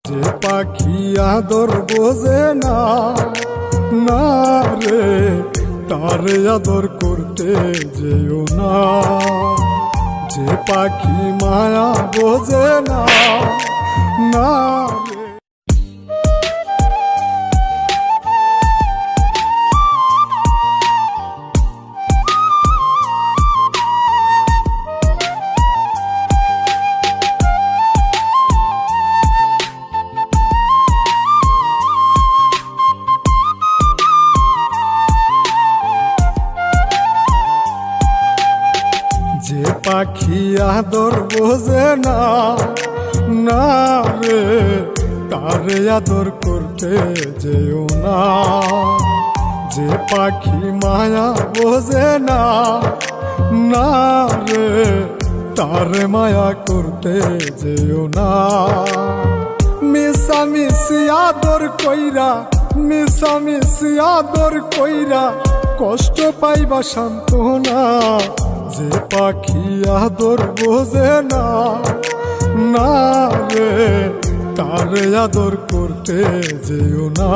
যে পাখি আদর বোঝে না, না রে তারে আদর করতে যেও না। যে পাখি মায়া বোঝে না, না রে। যে পাখি আদর বোঝে না, না রে তারে আদর করতে যেও না। যে পাখি মায়া বোঝে না, না রে তারে মায়া করতে যেও না। মিশামিশি আদর কইরা, মিশামিশি আদর কইরা কষ্ট পাইবা সান্ত্বনা। যে পাখি আদর বোঝে না, না রে তারে আদর করতে যেও না।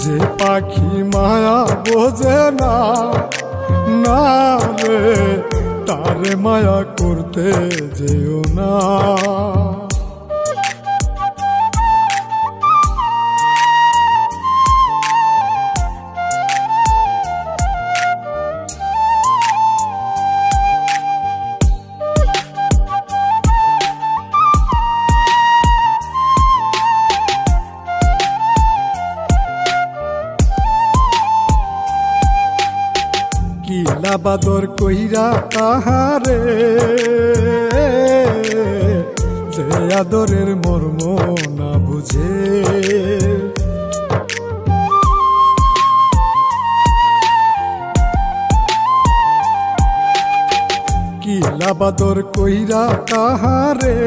যে পাখি মায়া বোঝে না, না রে তারে মায়া করতে যেও না। কিলা বাদর কইরা তাহারে, যে আদরের মর্ম না বুঝে। কিলা বাদর কইরা তাহারে,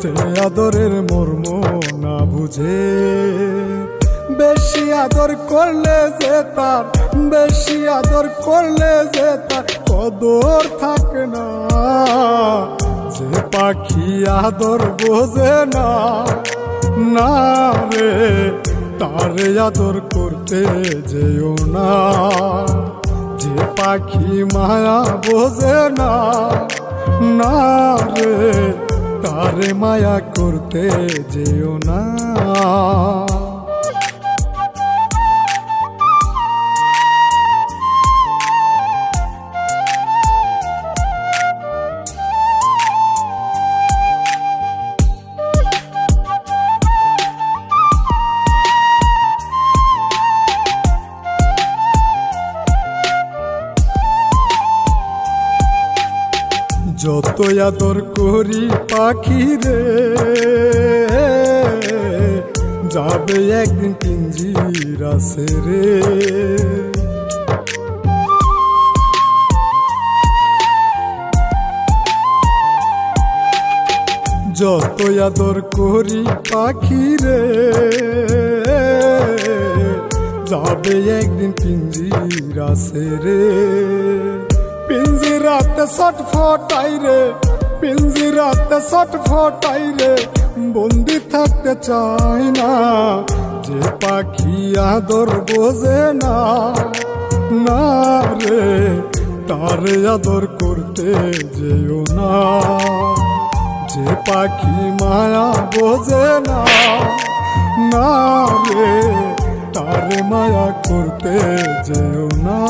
যে আদরের মর্ম না বুঝে। বেশি আদর করলে যে তার, বেশি আদর করলে যে তার কদর থাকে না। যে পাখি আদর বোঝে না, না রে তারে আদর করতে যেও না। যে পাখি মায়া বোঝে না, না রে তারে মায়া করতে যেও না। যত আদর করি পাখি রে, যাবে একদিন পিঞ্জিরা ছেড়ে। যত আদর করি পাখি রে, যাবে একদিন পিঞ্জিরা ছেড়ে। পিঞ্জিরাতে ছটফটাই রে, পিঞ্জিরাতে ছটফটাই রে, বন্দি থাকতে চাই না। যে পাখি আদর বোঝে না, না রে তারে আদর করতে যেও না। যে পাখি মায়া বোঝে না, না রে তারে মায়া করতে যেও না।